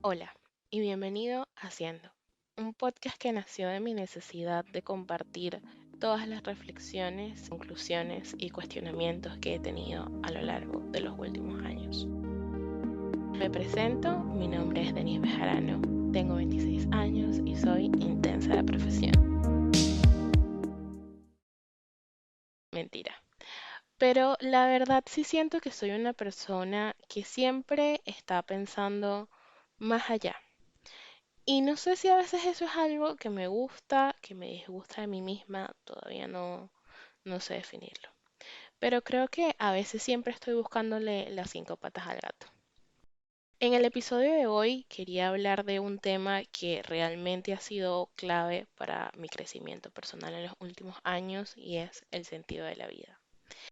Hola y bienvenido a Haciendo, un podcast que nació de mi necesidad de compartir todas las reflexiones, conclusiones y cuestionamientos que he tenido a lo largo de los últimos años. Me presento, mi nombre es Denise Bejarano, tengo 26 años y soy intensa de profesión. Mentira. Pero la verdad sí siento que soy una persona que siempre está pensando más allá. Y no sé si a veces eso es algo que me gusta, que me disgusta de mí misma, todavía no sé definirlo. Pero creo que a veces siempre estoy buscándole las cinco patas al gato. En el episodio de hoy quería hablar de un tema que realmente ha sido clave para mi crecimiento personal en los últimos años y es el sentido de la vida.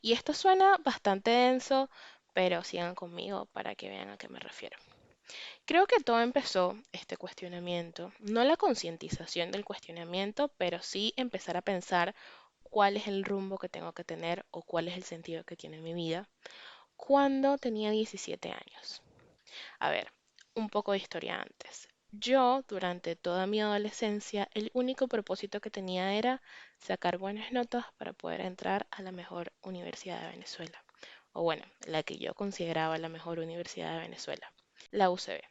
Y esto suena bastante denso, pero sigan conmigo para que vean a qué me refiero. Creo que todo empezó, este cuestionamiento, no la concientización del cuestionamiento, pero sí empezar a pensar cuál es el rumbo que tengo que tener o cuál es el sentido que tiene mi vida cuando tenía 17 años. A ver, un poco de historia antes. Yo, durante toda mi adolescencia, el único propósito que tenía era sacar buenas notas para poder entrar a la mejor universidad de Venezuela. O bueno, la que yo consideraba la mejor universidad de Venezuela, la UCB.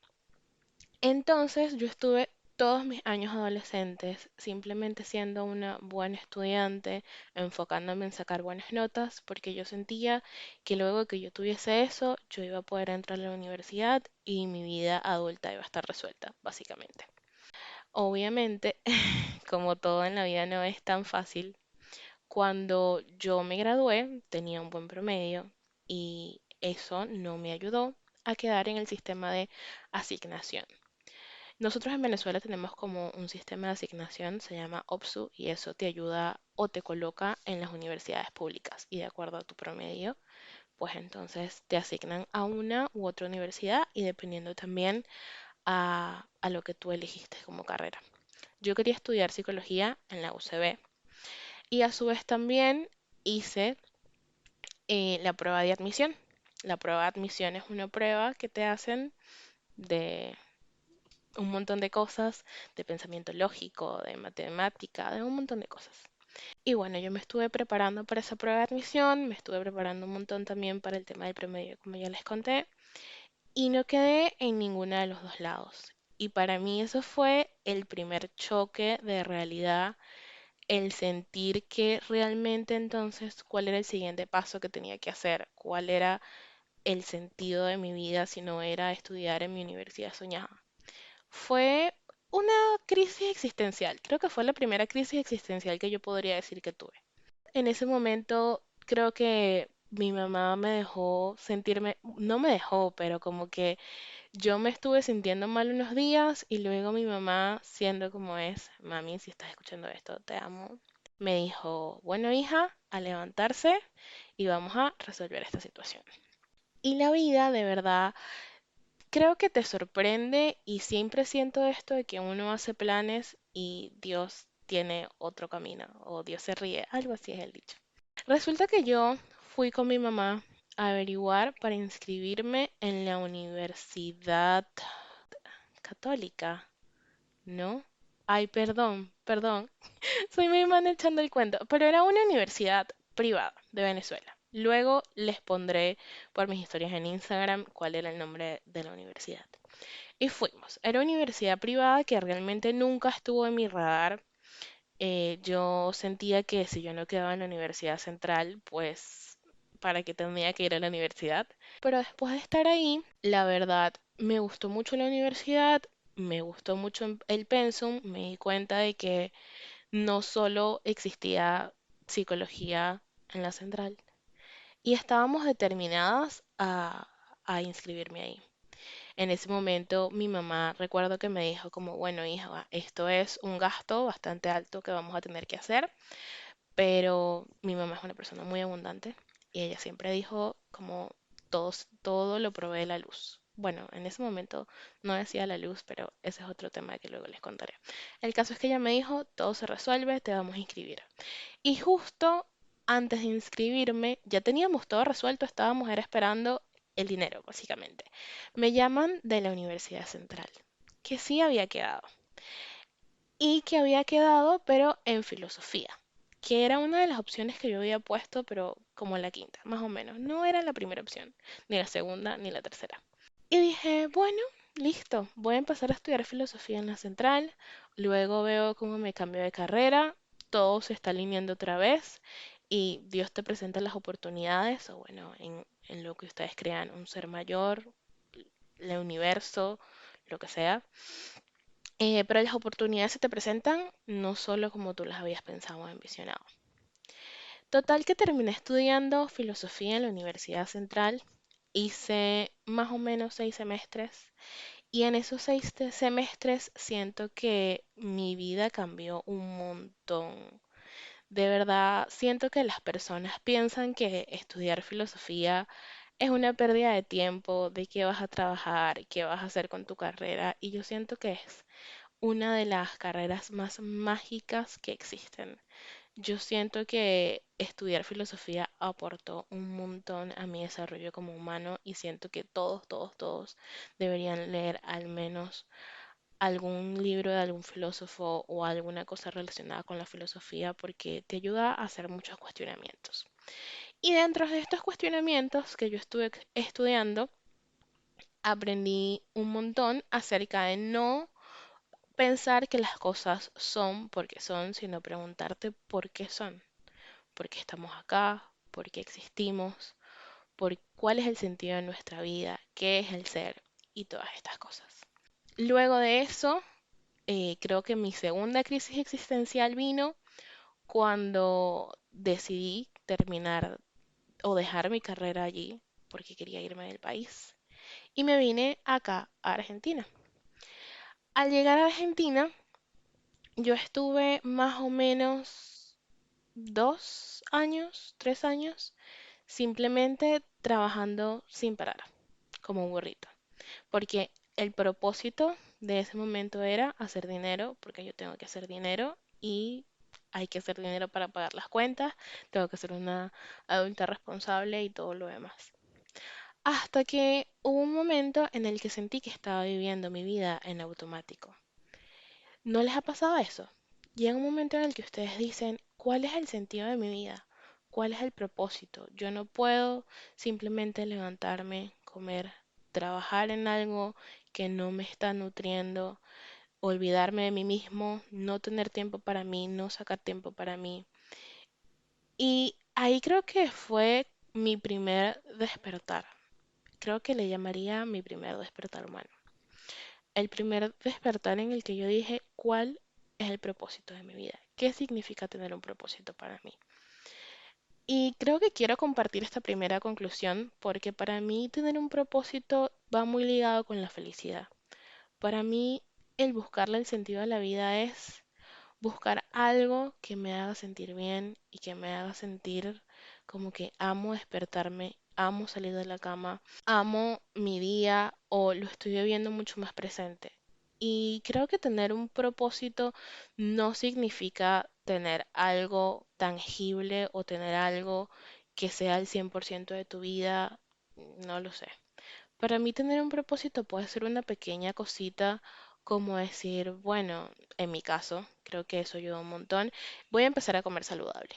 Entonces yo estuve todos mis años adolescentes simplemente siendo una buena estudiante, enfocándome en sacar buenas notas, porque yo sentía que luego que yo tuviese eso, yo iba a poder entrar a la universidad y mi vida adulta iba a estar resuelta, básicamente. Obviamente, como todo en la vida no es tan fácil, cuando yo me gradué tenía un buen promedio y eso no me ayudó a quedar en el sistema de asignación. Nosotros en Venezuela tenemos como un sistema de asignación, se llama OPSU, y eso te ayuda o te coloca en las universidades públicas. Y de acuerdo a tu promedio, pues entonces te asignan a una u otra universidad y dependiendo también a lo que tú elegiste como carrera. Yo quería estudiar psicología en la UCB y a su vez también hice la prueba de admisión. La prueba de admisión es una prueba que te hacen de un montón de cosas, de pensamiento lógico, de matemática, de un montón de cosas. Y bueno, yo me estuve preparando para esa prueba de admisión, me estuve preparando un montón también para el tema del promedio, como ya les conté, y no quedé en ninguna de los dos lados. Y para mí eso fue el primer choque de realidad, el sentir que realmente entonces cuál era el siguiente paso que tenía que hacer, cuál era el sentido de mi vida si no era estudiar en mi universidad soñada. Fue una crisis existencial. Creo que fue la primera crisis existencial que yo podría decir que tuve. En ese momento creo que mi mamá me dejó sentirme, no me dejó, pero como que yo me estuve sintiendo mal unos días y luego mi mamá, siendo como es, mami, si estás escuchando esto, te amo, me dijo, bueno hija, a levantarse y vamos a resolver esta situación. Y la vida de verdad creo que te sorprende y siempre siento esto de que uno hace planes y Dios tiene otro camino o Dios se ríe, algo así es el dicho. Resulta que yo fui con mi mamá a averiguar para inscribirme en la Universidad Católica, ¿no? Ay, perdón, soy mi mamá echando el cuento, pero era una universidad privada de Venezuela. Luego les pondré por mis historias en Instagram cuál era el nombre de la universidad. Y fuimos. Era una universidad privada que realmente nunca estuvo en mi radar. Yo sentía que si yo no quedaba en la Universidad Central, pues, ¿para qué tendría que ir a la universidad? Pero después de estar ahí, la verdad, me gustó mucho la universidad, me gustó mucho el pensum, me di cuenta de que no solo existía psicología en la Central, y estábamos determinadas a inscribirme ahí. En ese momento mi mamá recuerdo que me dijo como, bueno, hija, esto es un gasto bastante alto que vamos a tener que hacer, pero mi mamá es una persona muy abundante y ella siempre dijo como todo lo provee la luz. Bueno, en ese momento no decía la luz, pero ese es otro tema que luego les contaré. El caso es que ella me dijo, todo se resuelve, te vamos a inscribir. Y justo antes de inscribirme, ya teníamos todo resuelto, estábamos era esperando el dinero, básicamente. Me llaman de la Universidad Central. que sí había quedado y que había quedado pero en filosofía, que era una de las opciones que yo había puesto, pero como la quinta, más o menos. No era la primera opción, ni la segunda, ni la tercera. Y dije, bueno, listo, voy a empezar a estudiar filosofía en la central, luego veo cómo me cambio de carrera, todo se está alineando otra vez y Dios te presenta las oportunidades, o bueno, en lo que ustedes crean, un ser mayor, el universo, lo que sea. Pero las oportunidades se te presentan no solo como tú las habías pensado o envisionado. Total que terminé estudiando filosofía en la Universidad Central, hice más o menos 6 semestres. Y en esos semestres siento que mi vida cambió un montón. De verdad, siento que las personas piensan que estudiar filosofía es una pérdida de tiempo, de qué vas a trabajar, qué vas a hacer con tu carrera. Y yo siento que es una de las carreras más mágicas que existen. Yo siento que estudiar filosofía aportó un montón a mi desarrollo como humano y siento que todos deberían leer al menos algún libro de algún filósofo o alguna cosa relacionada con la filosofía porque te ayuda a hacer muchos cuestionamientos. Y dentro de estos cuestionamientos que yo estuve estudiando, aprendí un montón acerca de no pensar que las cosas son porque son, sino preguntarte por qué son, por qué estamos acá, por qué existimos, por cuál es el sentido de nuestra vida, qué es el ser y todas estas cosas. Luego de eso, creo que mi segunda crisis existencial vino cuando decidí terminar o dejar mi carrera allí porque quería irme del país y me vine acá a Argentina. Al llegar a Argentina, yo estuve más o menos 2 años, 3 años, simplemente trabajando sin parar, como un burrito. Porque el propósito de ese momento era hacer dinero, porque yo tengo que hacer dinero y hay que hacer dinero para pagar las cuentas, tengo que ser una adulta responsable y todo lo demás. Hasta que hubo un momento en el que sentí que estaba viviendo mi vida en automático. ¿No les ha pasado eso? Llega un momento en el que ustedes dicen, ¿cuál es el sentido de mi vida? ¿Cuál es el propósito? Yo no puedo simplemente levantarme, comer, trabajar en algo que no me está nutriendo, olvidarme de mí mismo, no tener tiempo para mí, no sacar tiempo para mí. Y ahí creo que fue mi primer despertar. Creo que le llamaría mi primer despertar humano. El primer despertar en el que yo dije, ¿cuál es el propósito de mi vida? ¿Qué significa tener un propósito para mí? Y creo que quiero compartir esta primera conclusión porque para mí tener un propósito va muy ligado con la felicidad. Para mí el buscarle el sentido a la vida es buscar algo que me haga sentir bien y que me haga sentir como que amo despertarme, amo salir de la cama, amo mi día o lo estoy viviendo mucho más presente. Y creo que tener un propósito no significa tener algo tangible o tener algo que sea el 100% de tu vida, no lo sé. Para mí tener un propósito puede ser una pequeña cosita como decir, bueno, en mi caso, creo que eso ayuda un montón, voy a empezar a comer saludable.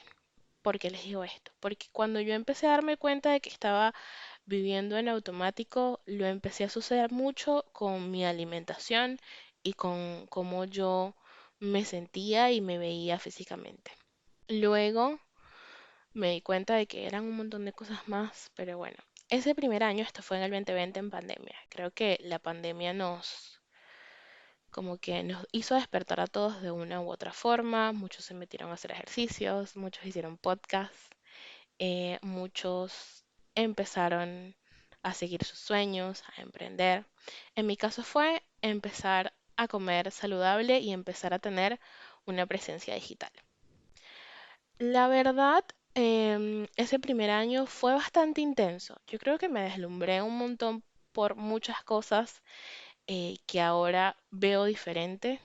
¿Por qué les digo esto? Porque cuando yo empecé a darme cuenta de que estaba viviendo en automático, lo empecé a suceder mucho con mi alimentación y con cómo yo me sentía y me veía físicamente. Luego me di cuenta de que eran un montón de cosas más, pero bueno, ese primer año, esto fue en el 2020 en pandemia. Creo que la pandemia como que nos hizo despertar a todos de una u otra forma. Muchos se metieron a hacer ejercicios, muchos hicieron podcasts, muchos empezaron a seguir sus sueños, a emprender. En mi caso fue empezar a comer saludable y empezar a tener una presencia digital. La verdad, ese primer año fue bastante intenso. Yo creo que me deslumbré un montón por muchas cosas que ahora veo diferente.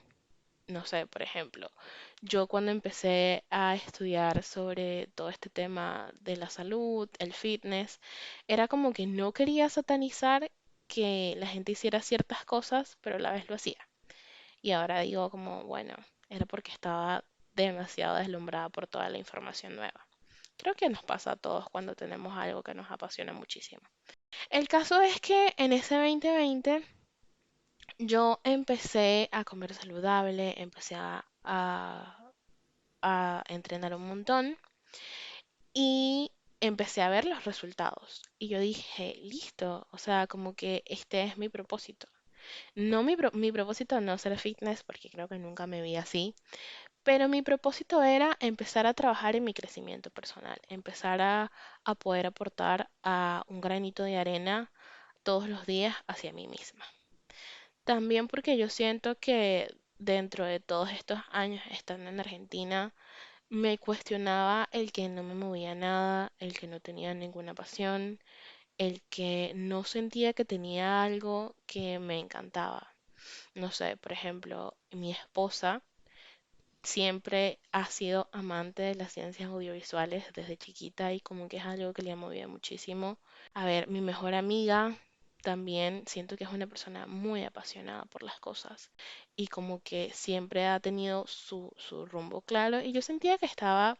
No sé, por ejemplo, yo cuando empecé a estudiar sobre todo este tema de la salud, el fitness, era como que no quería satanizar que la gente hiciera ciertas cosas, pero a la vez lo hacía. y ahora digo como, bueno, era porque estaba demasiado deslumbrada por toda la información nueva. Creo que nos pasa a todos cuando tenemos algo que nos apasiona muchísimo. El caso es que en ese 2020 yo empecé a comer saludable, empecé a entrenar un montón y empecé a ver los resultados. Y yo dije, listo, o sea, como que este es mi propósito. No mi propósito no ser fitness, porque creo que nunca me vi así, pero mi propósito era empezar a trabajar en mi crecimiento personal, empezar a poder aportar a un granito de arena todos los días hacia mí misma. También porque yo siento que dentro de todos estos años estando en Argentina, me cuestionaba el que no me movía nada, el que no tenía ninguna pasión, el que no sentía que tenía algo que me encantaba. No sé, por ejemplo, mi esposa siempre ha sido amante de las ciencias audiovisuales desde chiquita y como que es algo que le ha movido muchísimo. A ver, mi mejor amiga también siento que es una persona muy apasionada por las cosas y como que siempre ha tenido su rumbo claro y yo sentía que estaba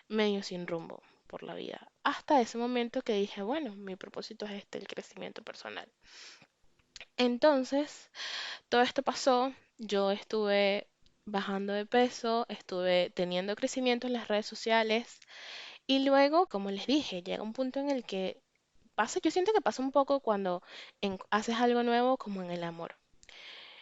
medio sin rumbo por la vida. Hasta ese momento que dije, bueno, mi propósito es este, el crecimiento personal. Entonces, todo esto pasó, yo estuve bajando de peso, estuve teniendo crecimiento en las redes sociales y luego, como les dije, llega un punto en el que pasa, yo siento que pasa un poco cuando haces algo nuevo como en el amor.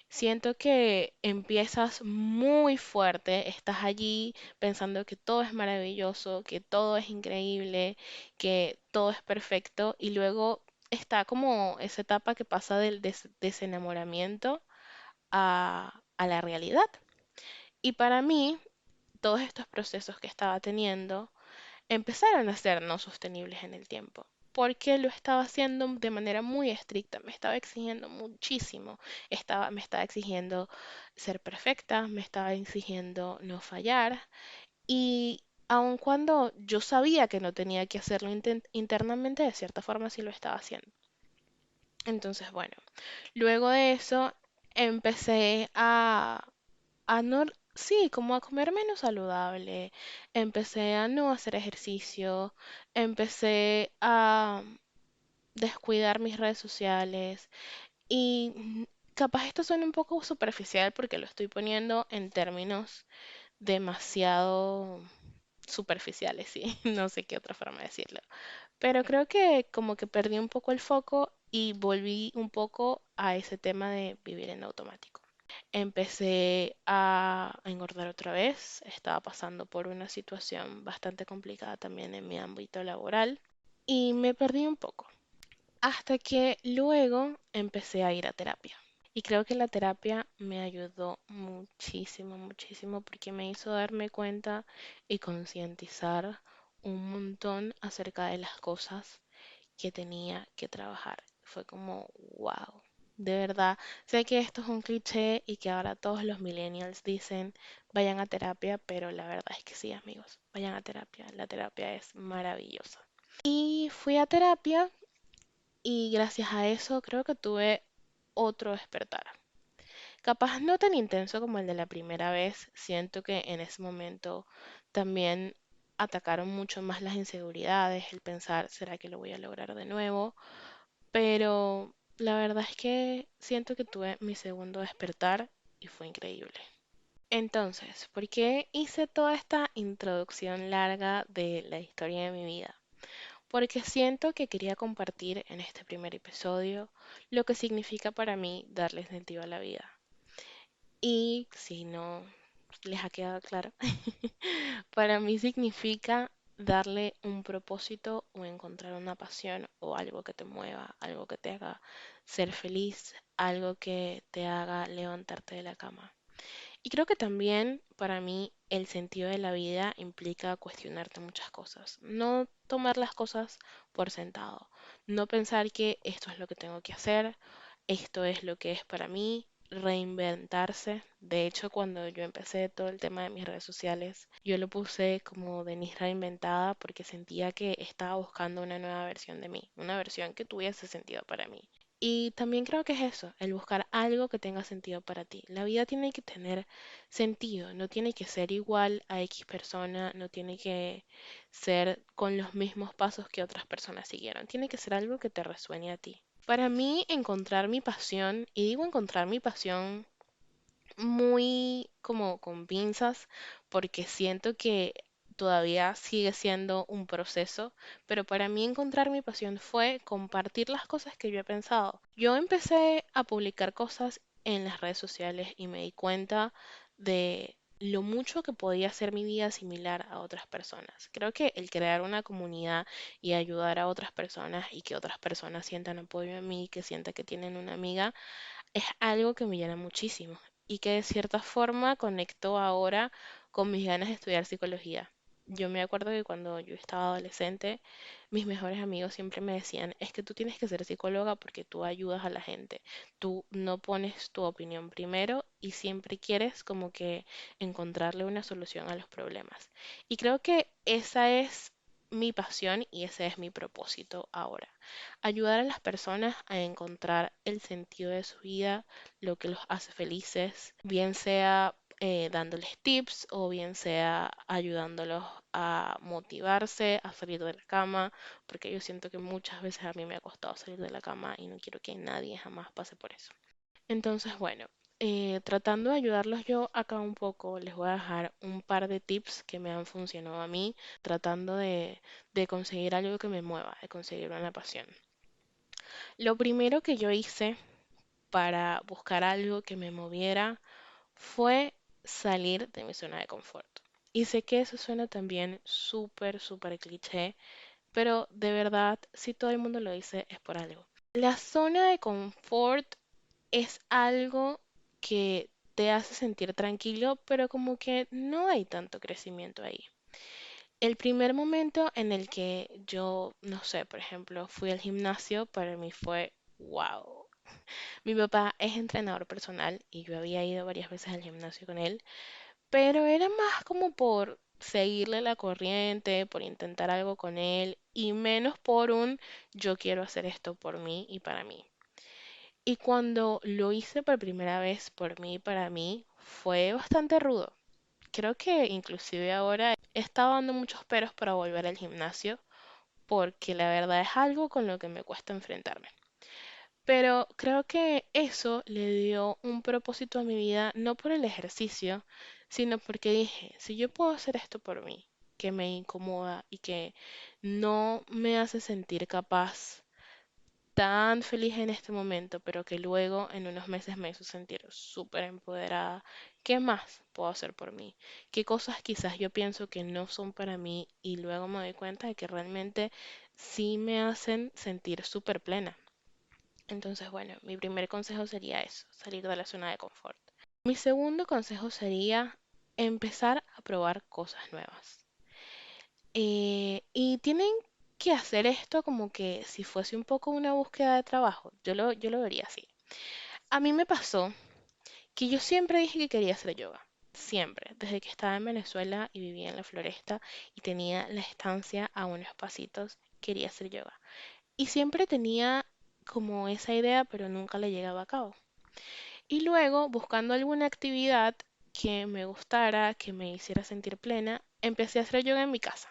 Siento que empiezas muy fuerte, estás allí pensando que todo es maravilloso, que todo es increíble, que todo es perfecto y luego está como esa etapa que pasa del desenamoramiento a la realidad. Y para mí, todos estos procesos que estaba teniendo empezaron a ser no sostenibles en el tiempo, porque lo estaba haciendo de manera muy estricta, me estaba exigiendo muchísimo, me estaba exigiendo ser perfecta, me estaba exigiendo no fallar, y aun cuando yo sabía que no tenía que hacerlo internamente, de cierta forma sí lo estaba haciendo. Entonces, bueno, luego de eso empecé a no, sí, como a comer menos saludable, empecé a no hacer ejercicio, empecé a descuidar mis redes sociales y capaz esto suena un poco superficial porque lo estoy poniendo en términos demasiado superficiales, sí, no sé qué otra forma de decirlo, pero creo que como que perdí un poco el foco y volví un poco a ese tema de vivir en automático. Empecé a engordar otra vez, estaba pasando por una situación bastante complicada también en mi ámbito laboral y me perdí un poco, hasta que luego empecé a ir a terapia. Y creo que la terapia me ayudó muchísimo, muchísimo porque me hizo darme cuenta y concientizar un montón acerca de las cosas que tenía que trabajar. Fue como, wow. De verdad, sé que esto es un cliché y que ahora todos los millennials dicen vayan a terapia, pero la verdad es que sí, amigos, vayan a terapia. La terapia es maravillosa. Y fui a terapia y gracias a eso creo que tuve otro despertar. Capaz no tan intenso como el de la primera vez, siento que en ese momento también atacaron mucho más las inseguridades, el pensar, ¿será que lo voy a lograr de nuevo? Pero la verdad es que siento que tuve mi segundo despertar y fue increíble. Entonces, ¿por qué hice toda esta introducción larga de la historia de mi vida? Porque siento que quería compartir en este primer episodio lo que significa para mí darle sentido a la vida. Y si no les ha quedado claro, para mí significa darle un propósito o encontrar una pasión o algo que te mueva, algo que te haga ser feliz, algo que te haga levantarte de la cama. Y creo que también para mí el sentido de la vida implica cuestionarte muchas cosas, no tomar las cosas por sentado, no pensar que esto es lo que tengo que hacer, esto es lo que es para mí, reinventarse. De hecho, cuando yo empecé todo el tema de mis redes sociales, yo lo puse como Denise reinventada porque sentía que estaba buscando una nueva versión de mí, una versión que tuviese sentido para mí. Y también creo que es eso, el buscar algo que tenga sentido para ti. La vida tiene que tener sentido, no tiene que ser igual a X persona, no tiene que ser con los mismos pasos que otras personas siguieron, tiene que ser algo que te resuene a ti. Para mí, encontrar mi pasión, y digo encontrar mi pasión muy como con pinzas porque siento que todavía sigue siendo un proceso, pero para mí encontrar mi pasión fue compartir las cosas que yo he pensado. Yo empecé a publicar cosas en las redes sociales y me di cuenta de lo mucho que podía hacer mi vida similar a otras personas. Creo que el crear una comunidad y ayudar a otras personas y que otras personas sientan apoyo en mí, que sientan que tienen una amiga, es algo que me llena muchísimo y que de cierta forma conectó ahora con mis ganas de estudiar psicología. Yo me acuerdo que cuando yo estaba adolescente, mis mejores amigos siempre me decían, es que tú tienes que ser psicóloga porque tú ayudas a la gente, tú no pones tu opinión primero y siempre quieres como que encontrarle una solución a los problemas. Y creo que esa es mi pasión y ese es mi propósito ahora, ayudar a las personas a encontrar el sentido de su vida, lo que los hace felices, bien sea dándoles tips o bien sea ayudándolos a motivarse, a salir de la cama, porque yo siento que muchas veces a mí me ha costado salir de la cama y no quiero que nadie jamás pase por eso. Entonces, bueno, tratando de ayudarlos yo acá un poco, les voy a dejar un par de tips que me han funcionado a mí, tratando de conseguir algo que me mueva, de conseguir una pasión. Lo primero que yo hice para buscar algo que me moviera fue salir de mi zona de confort. Y sé que eso suena también súper, súper cliché, pero de verdad, si todo el mundo lo dice, es por algo. La zona de confort es algo que te hace sentir tranquilo, pero como que no hay tanto crecimiento ahí. El primer momento en el que yo, no sé, por ejemplo, fui al gimnasio, para mí fue wow. Mi papá es entrenador personal y yo había ido varias veces al gimnasio con él, pero era más como por seguirle la corriente, por intentar algo con él y menos por un yo quiero hacer esto por mí y para mí. Y cuando lo hice por primera vez por mí y para mí, fue bastante rudo. Creo que inclusive ahora he estado dando muchos peros para volver al gimnasio porque la verdad es algo con lo que me cuesta enfrentarme. Pero creo que eso le dio un propósito a mi vida, no por el ejercicio, sino porque dije, si yo puedo hacer esto por mí, que me incomoda y que no me hace sentir capaz, tan feliz en este momento, pero que luego en unos meses me hizo sentir súper empoderada, ¿qué más puedo hacer por mí? ¿Qué cosas quizás yo pienso que no son para mí y luego me doy cuenta de que realmente sí me hacen sentir súper plena? Entonces, bueno, mi primer consejo sería eso, salir de la zona de confort. Mi segundo consejo sería empezar a probar cosas nuevas. Y tienen que hacer esto como que si fuese un poco una búsqueda de trabajo. Yo lo vería así. A mí me pasó que yo siempre dije que quería hacer yoga. Siempre, desde que estaba en Venezuela y vivía en la Floresta y tenía la estancia a unos pasitos, quería hacer yoga. Y siempre tenía como esa idea, pero nunca la llegaba a cabo. Y luego, buscando alguna actividad que me gustara, que me hiciera sentir plena, empecé a hacer yoga en mi casa.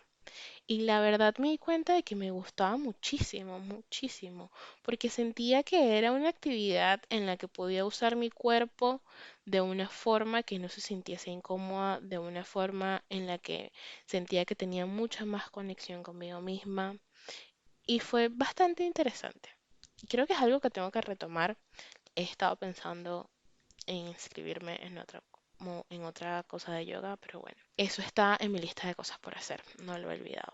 Y la verdad me di cuenta de que me gustaba muchísimo, muchísimo, porque sentía que era una actividad en la que podía usar mi cuerpo de una forma que no se sintiese incómoda, de una forma en la que sentía que tenía mucha más conexión conmigo misma. Y fue bastante interesante. Y creo que es algo que tengo que retomar. He estado pensando en inscribirme en en otra cosa de yoga, pero bueno, eso está en mi lista de cosas por hacer, no lo he olvidado.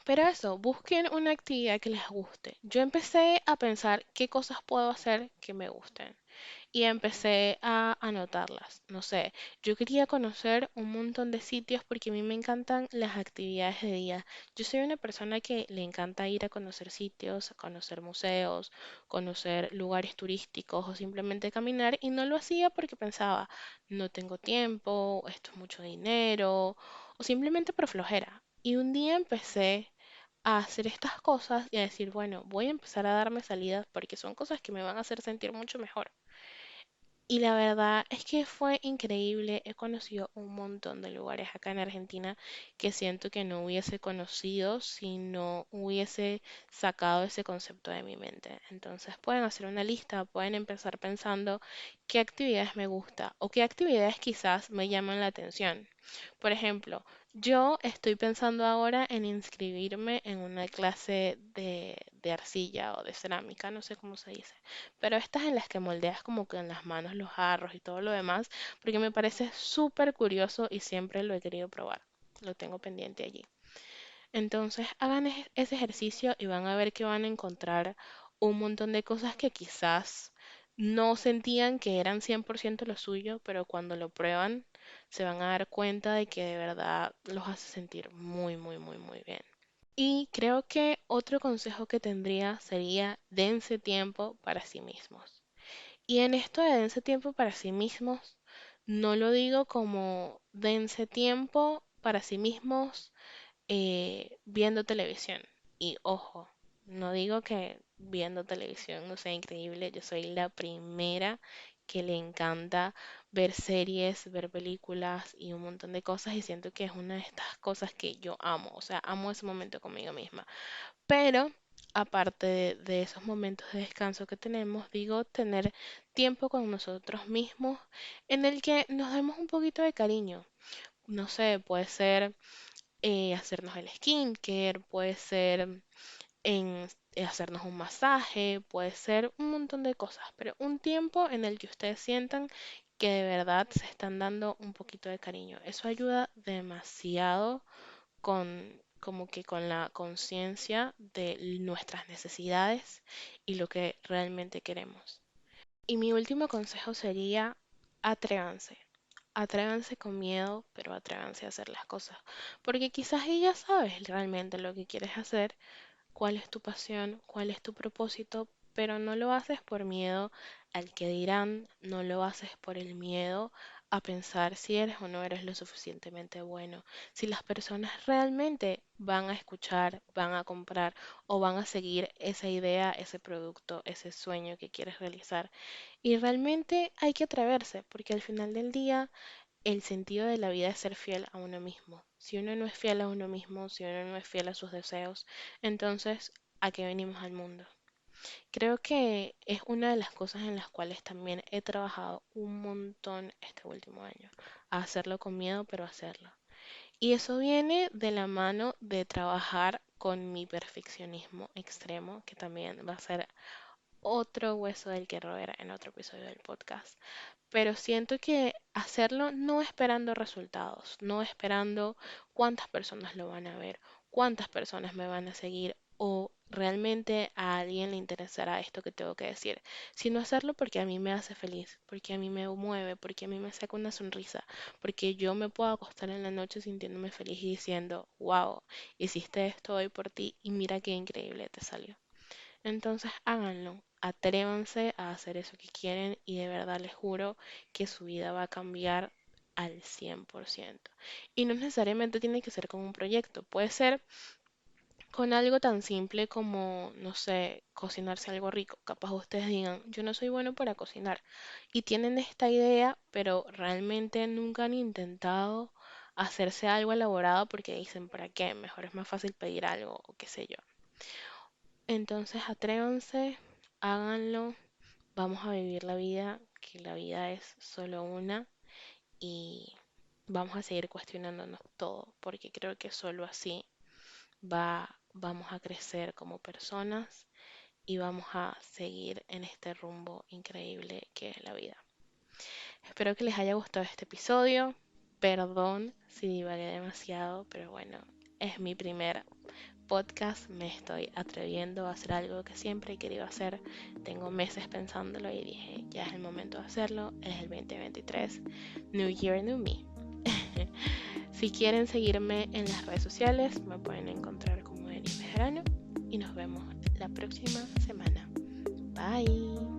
Pero eso, busquen una actividad que les guste. Yo empecé a pensar qué cosas puedo hacer que me gusten y empecé a anotarlas. No sé, yo quería conocer un montón de sitios porque a mí me encantan las actividades de día. Yo soy una persona que le encanta ir a conocer sitios, a conocer museos, conocer lugares turísticos o simplemente caminar y no lo hacía porque pensaba, no tengo tiempo, esto es mucho dinero o simplemente por flojera. Y un día empecé a hacer estas cosas y a decir, bueno, voy a empezar a darme salidas porque son cosas que me van a hacer sentir mucho mejor. Y la verdad es que fue increíble. He conocido un montón de lugares acá en Argentina que siento que no hubiese conocido si no hubiese sacado ese concepto de mi mente. Entonces pueden hacer una lista, pueden empezar pensando qué actividades me gusta o qué actividades quizás me llaman la atención. Por ejemplo, yo estoy pensando ahora en inscribirme en una clase de arcilla o de cerámica, no sé cómo se dice, pero estas en las que moldeas como que en las manos los jarros y todo lo demás, porque me parece súper curioso y siempre lo he querido probar. Lo tengo pendiente allí. Entonces, hagan ese ejercicio y van a ver que van a encontrar un montón de cosas que quizás no sentían que eran 100% lo suyo, pero cuando lo prueban se van a dar cuenta de que de verdad los hace sentir muy, muy, muy, muy bien. Y creo que otro consejo que tendría sería dense tiempo para sí mismos. Y en esto de dense tiempo para sí mismos, no lo digo como dense tiempo para sí mismos viendo televisión. Y ojo, no digo que viendo televisión no sea increíble, yo soy la primera que le encanta ver series, ver películas y un montón de cosas y siento que es una de estas cosas que yo amo, o sea, amo ese momento conmigo misma. Pero aparte de esos momentos de descanso que tenemos, digo, tener tiempo con nosotros mismos en el que nos demos un poquito de cariño. No sé, puede ser hacernos el skincare, puede ser en hacernos un masaje, puede ser un montón de cosas, pero un tiempo en el que ustedes sientan que de verdad se están dando un poquito de cariño. Eso ayuda demasiado con como que con la conciencia de nuestras necesidades y lo que realmente queremos. Y mi último consejo sería atrévanse. Atrévanse con miedo, pero atrévanse a hacer las cosas. Porque quizás ya sabes realmente lo que quieres hacer, cuál es tu pasión, cuál es tu propósito, pero no lo haces por miedo al que dirán, no lo haces por el miedo a pensar si eres o no eres lo suficientemente bueno, si las personas realmente van a escuchar, van a comprar o van a seguir esa idea, ese producto, ese sueño que quieres realizar. Y realmente hay que atreverse, porque al final del día el sentido de la vida es ser fiel a uno mismo. Si uno no es fiel a uno mismo, si uno no es fiel a sus deseos, entonces, ¿a qué venimos al mundo? Creo que es una de las cosas en las cuales también he trabajado un montón este último año. A hacerlo con miedo, pero hacerlo. Y eso viene de la mano de trabajar con mi perfeccionismo extremo, que también va a ser otro hueso del que roer en otro episodio del podcast, pero siento que hacerlo no esperando resultados, no esperando cuántas personas lo van a ver, cuántas personas me van a seguir o realmente a alguien le interesará esto que tengo que decir, sino hacerlo porque a mí me hace feliz, porque a mí me mueve, porque a mí me saca una sonrisa, porque yo me puedo acostar en la noche sintiéndome feliz y diciendo, wow, hiciste esto hoy por ti y mira qué increíble te salió. Entonces háganlo, atrévanse a hacer eso que quieren y de verdad les juro que su vida va a cambiar al 100%. Y no necesariamente tiene que ser con un proyecto, puede ser con algo tan simple como, no sé, cocinarse algo rico. Capaz ustedes digan, yo no soy bueno para cocinar y tienen esta idea, pero realmente nunca han intentado hacerse algo elaborado porque dicen, ¿para qué? Mejor es más fácil pedir algo o qué sé yo. Entonces atrévanse, háganlo, vamos a vivir la vida, que la vida es solo una y vamos a seguir cuestionándonos todo, porque creo que solo así vamos a crecer como personas y vamos a seguir en este rumbo increíble que es la vida. Espero que les haya gustado este episodio. Perdón si divagué demasiado, pero bueno, es mi primer podcast, me estoy atreviendo a hacer algo que siempre he querido hacer. Tengo meses pensándolo y dije, ya es el momento de hacerlo, es el 2023, New Year, New Me. Si quieren seguirme en las redes sociales, me pueden encontrar como Denis Medrano y nos vemos la próxima semana. Bye.